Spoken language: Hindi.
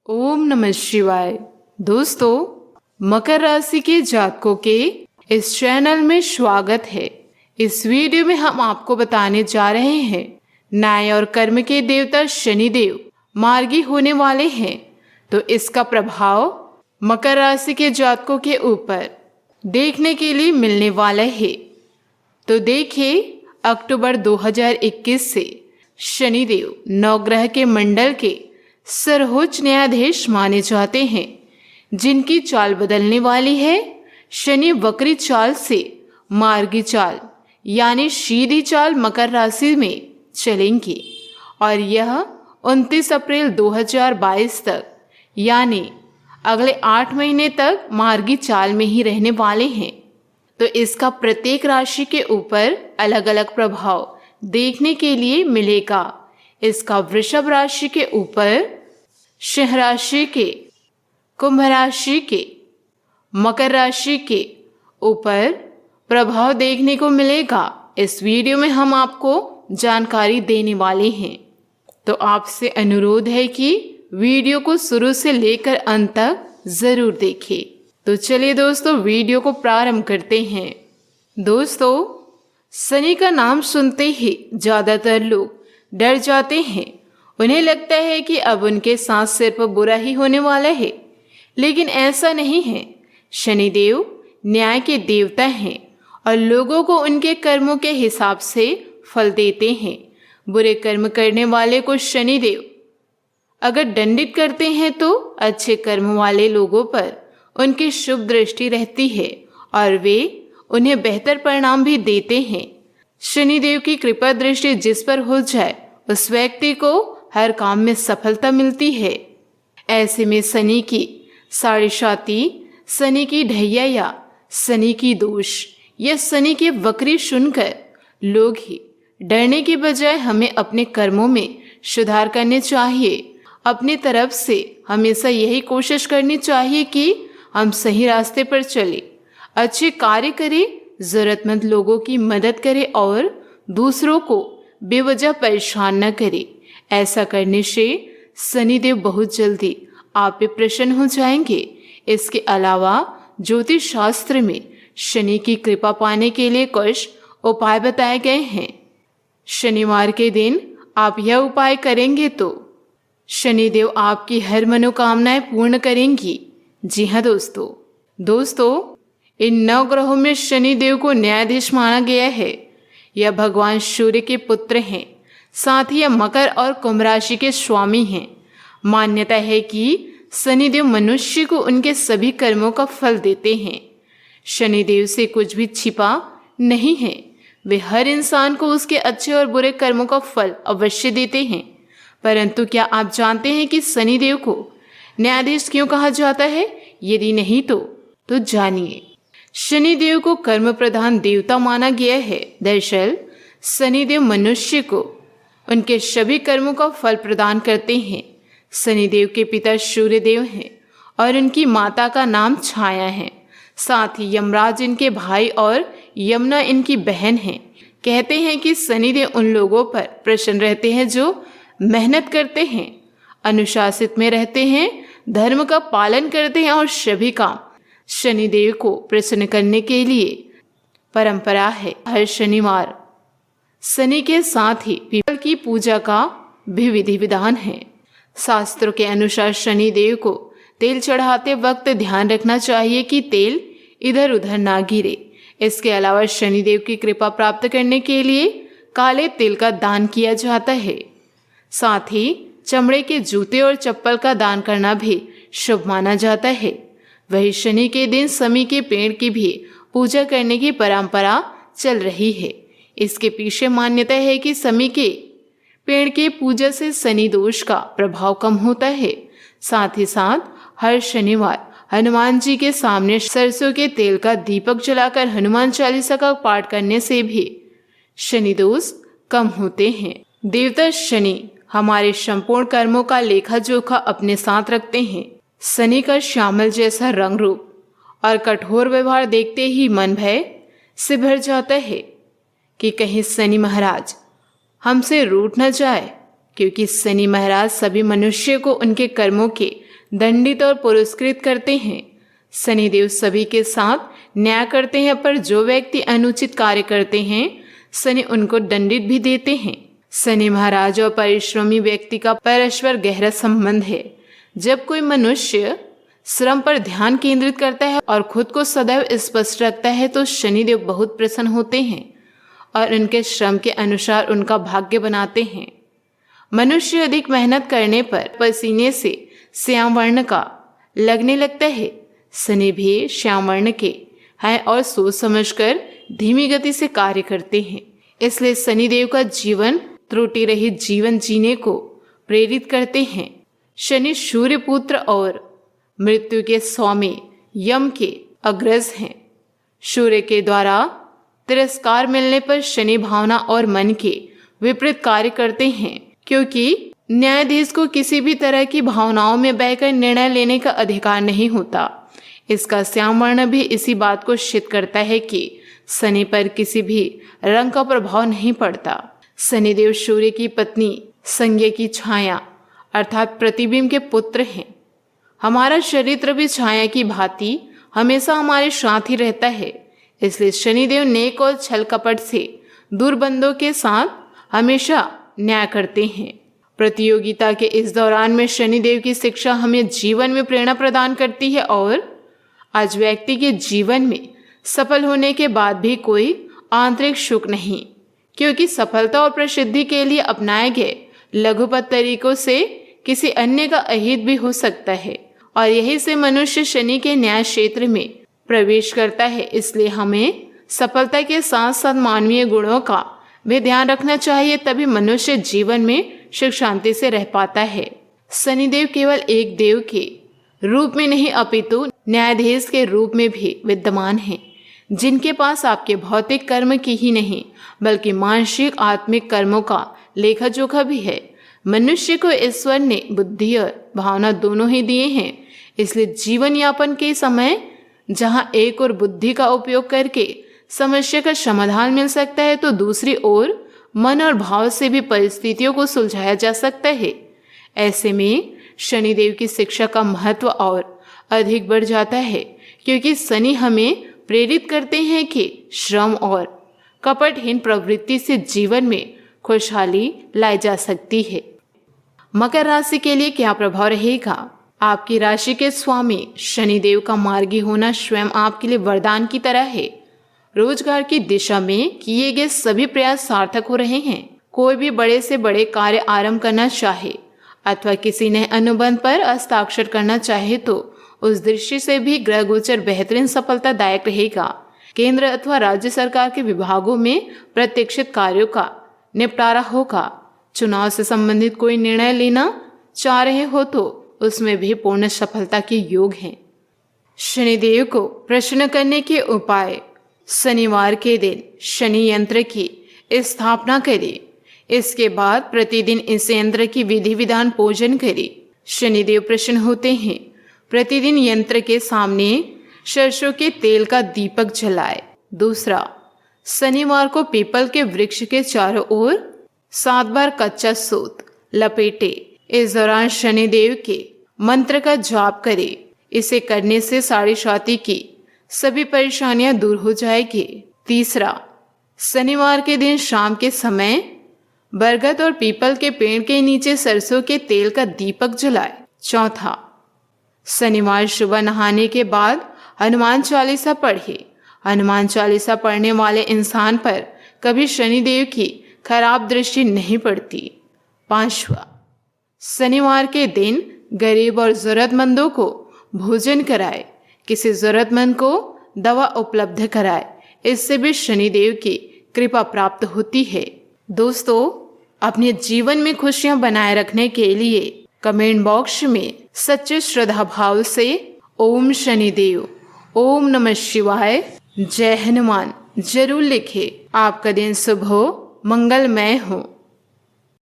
ओम नमः शिवाय। दोस्तों, मकर राशि के जातकों के इस चैनल में स्वागत है। इस वीडियो में हम आपको बताने जा रहे हैं न्याय और कर्म के देवता शनिदेव मार्गी होने वाले हैं, तो इसका प्रभाव मकर राशि के जातकों के ऊपर देखने के लिए मिलने वाला है। तो देखिए, अक्टूबर 2021 से शनिदेव नवग्रह के मंडल के सर्वोच्च न्यायाधीश माने जाते हैं, जिनकी चाल बदलने वाली है। शनि वक्री चाल से मार्गी चाल यानी सीधी चाल मकर राशि में चलेंगे और यह 29 अप्रैल 2022 तक यानी अगले 8 महीने तक मार्गी चाल में ही रहने वाले हैं। तो इसका प्रत्येक राशि के ऊपर अलग अलग प्रभाव देखने के लिए मिलेगा। इसका वृषभ राशि के ऊपर, सिंह राशि के, कुंभ राशि के, मकर राशि के ऊपर प्रभाव देखने को मिलेगा। इस वीडियो में हम आपको जानकारी देने वाले हैं, तो आपसे अनुरोध है कि वीडियो को शुरू से लेकर अंत तक जरूर देखें। तो चलिए दोस्तों, वीडियो को प्रारंभ करते हैं। दोस्तों, शनि का नाम सुनते ही ज्यादातर लोग डर जाते हैं। उन्हें लगता है कि अब उनके साथ सिर पर बुरा ही होने वाला है, लेकिन ऐसा नहीं है। शनिदेव न्याय के देवता हैं और लोगों को उनके कर्मों के हिसाब से फल देते हैं। बुरे कर्म करने वाले को शनिदेव अगर दंडित करते हैं तो अच्छे कर्म वाले लोगों पर उनकी शुभ दृष्टि रहती है और वे उन्हें बेहतर परिणाम भी देते हैं। शनिदेव की कृपा दृष्टि जिस पर हो जाए, उस व्यक्ति को हर काम में सफलता मिलती है। ऐसे में शनि की साढ़ेसाती, शनि की ढैया या शनि की दोष या शनि के वक्री सुनकर लोग ही डरने की बजाय हमें अपने कर्मों में सुधार करने चाहिए। अपनी तरफ से हमेशा यही कोशिश करनी चाहिए कि हम सही रास्ते पर चले, अच्छे कार्य करें, जरूरतमंद लोगों की मदद करें और दूसरों को बेवजह परेशान न करें। ऐसा करने से शनिदेव बहुत जल्दी आप पे प्रसन्न हो जाएंगे। इसके अलावा ज्योतिष शास्त्र में शनि की कृपा पाने के लिए कुछ उपाय बताए गए हैं। शनिवार के दिन आप यह उपाय करेंगे तो शनिदेव आपकी हर मनोकामनाएं पूर्ण करेंगी। जी हाँ दोस्तों, इन 9 ग्रहों में शनिदेव को न्यायाधीश माना गया है। यह भगवान सूर्य के पुत्र हैं, साथ ही यह मकर और कुंभ राशि के स्वामी हैं। मान्यता है कि शनिदेव मनुष्य को उनके सभी कर्मों का फल देते हैं। शनिदेव से कुछ भी छिपा नहीं है। वे हर इंसान को उसके अच्छे और बुरे कर्मों का फल अवश्य देते हैं। परंतु क्या आप जानते हैं कि शनिदेव को न्यायाधीश क्यों कहा जाता है? यदि नहीं तो जानिए। शनिदेव को कर्म प्रधान देवता माना गया है। दरअसल शनिदेव मनुष्य को उनके सभी कर्मों का फल प्रदान करते हैं। शनिदेव के पिता सूर्यदेव हैं और उनकी माता का नाम छाया है। साथ ही यमराज इनके भाई और यमुना इनकी बहन हैं। कहते हैं कि शनिदेव उन लोगों पर प्रसन्न रहते हैं जो मेहनत करते हैं, अनुशासित में रहते हैं, धर्म का पालन करते हैं और सभी काम शनिदेव को प्रसन्न करने के लिए परंपरा है। हर शनिवार शनि के साथ ही पीपल की पूजा का भी विधि विधान है। शास्त्रों के अनुसार शनिदेव को तेल चढ़ाते वक्त ध्यान रखना चाहिए कि तेल इधर उधर ना गिरे। इसके अलावा शनिदेव की कृपा प्राप्त करने के लिए काले तिल का दान किया जाता है। साथ ही चमड़े के जूते और चप्पल का दान करना भी शुभ माना जाता है। वही शनि के दिन समी के पेड़ की भी पूजा करने की परंपरा चल रही है। इसके पीछे मान्यता है कि समी के पेड़ के पूजा से शनि दोष का प्रभाव कम होता है। साथ ही साथ हर शनिवार हनुमान जी के सामने सरसों के तेल का दीपक जलाकर हनुमान चालीसा का पाठ करने से भी शनि दोष कम होते हैं। देवता शनि हमारे संपूर्ण कर्मों का लेखा जोखा अपने साथ रखते हैं। शनि का श्यामल जैसा रंग रूप और कठोर व्यवहार देखते ही मन भय से भर जाता है कि कहीं शनि महाराज हमसे रूठ न जाए, क्योंकि शनि महाराज सभी मनुष्य को उनके कर्मों के दंडित और पुरस्कृत करते हैं। शनिदेव सभी के साथ न्याय करते हैं, पर जो व्यक्ति अनुचित कार्य करते हैं शनि उनको दंडित भी देते हैं। शनि महाराज और परिश्रमी व्यक्ति का परस्पर गहरा संबंध है। जब कोई मनुष्य श्रम पर ध्यान केंद्रित करता है और खुद को सदैव स्पष्ट रखता है तो शनिदेव बहुत प्रसन्न होते हैं और उनके श्रम के अनुसार उनका भाग्य बनाते हैं। मनुष्य अधिक मेहनत करने पर पसीने से श्याम वर्ण का लगने लगता है। शनि भी श्याम वर्ण के हैं और सोच समझकर धीमी गति से कार्य करते हैं। इसलिए शनिदेव का जीवन त्रुटि रहित जीवन जीने को प्रेरित करते हैं। शनि सूर्य पुत्र और मृत्यु के स्वामी यम के अग्रज हैं। सूर्य के द्वारा तिरस्कार मिलने पर शनि भावना और मन के विपरीत कार्य करते हैं, क्योंकि न्यायाधीश को किसी भी तरह की भावनाओं में बहकर निर्णय लेने का अधिकार नहीं होता। इसका श्याम वर्ण भी इसी बात को सिद्ध करता है कि शनि पर किसी भी रंग का प्रभाव नहीं पड़ता। शनिदेव सूर्य की पत्नी संज्ञा की छाया अर्थात प्रतिबिंब के पुत्र हैं। हमारा चरित्र भी छाया की भांति हमेशा हमारे साथ ही रहता है। इसलिए शनिदेव नेक और छल कपट से दूर बंदों के साथ हमेशा न्याय करते हैं। प्रतियोगिता के इस दौरान में शनिदेव की शिक्षा हमें जीवन में प्रेरणा प्रदान करती है और आज व्यक्ति के जीवन में सफल होने के बाद भी कोई आंतरिक सुख नहीं, क्योंकि सफलता और प्रसिद्धि के लिए अपनाए गए लघुपत तरीकों से किसी अन्य का अहित भी हो सकता है और यही से मनुष्य शनि के न्याय क्षेत्र में प्रवेश करता है। इसलिए हमें सफलता के साथ साथ मानवीय गुणों का भी ध्यान रखना चाहिए, तभी मनुष्य जीवन में सुख शांति से रह पाता है। शनिदेव केवल एक देव के रूप में नहीं अपितु न्यायाधीश के रूप में भी विद्यमान हैं, जिनके पास आपके भौतिक कर्म की ही नहीं बल्कि मानसिक आत्मिक कर्मों का लेखा जोखा भी है। मनुष्य को ईश्वर ने बुद्धि और भावना दोनों ही दिए हैं। इसलिए जीवन यापन के समय जहां एक और बुद्धि का उपयोग करके समस्या का समाधान मिल सकता है तो दूसरी ओर मन और भाव से भी परिस्थितियों को सुलझाया जा सकता है। ऐसे में शनिदेव की शिक्षा का महत्व और अधिक बढ़ जाता है, क्योंकि शनि हमें प्रेरित करते हैं कि श्रम और कपटहीन प्रवृत्ति से जीवन में खुशहाली लाई जा सकती है। मकर राशि के लिए क्या प्रभाव रहेगा? आपकी राशि के स्वामी शनिदेव का मार्गी होना स्वयं आपके लिए वरदान की तरह है। रोजगार की दिशा में किए गए सभी प्रयास सार्थक हो रहे हैं। कोई भी बड़े से बड़े कार्य आरंभ करना चाहे अथवा किसी नए अनुबंध पर हस्ताक्षर करना चाहे तो उस दृष्टि से भी ग्रह गोचर बेहतरीन सफलतादायक रहेगा। केंद्र अथवा राज्य सरकार के विभागों में प्रतीक्षित कार्यों का निपटारा होगा। चुनाव से संबंधित कोई निर्णय लेना चाह रहे हो तो उसमें भी पूर्ण सफलता के योग हैं। शनिदेव को प्रसन्न करने के उपाय: शनिवार के दिन शनि यंत्र की स्थापना करें। इसके बाद प्रतिदिन इस यंत्र की विधि विधान पूजन करें। शनिदेव प्रसन्न होते हैं। प्रतिदिन यंत्र के सामने सरसों के तेल का दीपक जलाए। दूसरा, शनिवार को पीपल के वृक्ष के चारों ओर 7 बार कच्चा सूत लपेटे। इस दौरान शनिदेव के मंत्र का जाप करें। इसे करने से साढ़े साथी की सभी परेशानियां दूर हो जाएगी। तीसरा, शनिवार के दिन शाम के समय बरगद और पीपल के पेड़ के नीचे सरसों के तेल का दीपक जलाए। चौथा, शनिवार सुबह नहाने के बाद हनुमान चालीसा पढ़े। हनुमान चालीसा पढ़ने वाले इंसान पर कभी शनिदेव की खराब दृष्टि नहीं पड़ती। पांचवा, शनिवार के दिन गरीब और जरूरतमंदों को भोजन कराए। किसी जरूरतमंद को दवा उपलब्ध कराए। इससे भी शनिदेव की कृपा प्राप्त होती है। दोस्तों, अपने जीवन में खुशियां बनाए रखने के लिए कमेंट बॉक्स में सच्चे श्रद्धा भाव से ओम शनिदेव, ओम नमः शिवाय, जय हनुमान जरूर लिखें। आपका दिन शुभ हो, मंगलमय हो।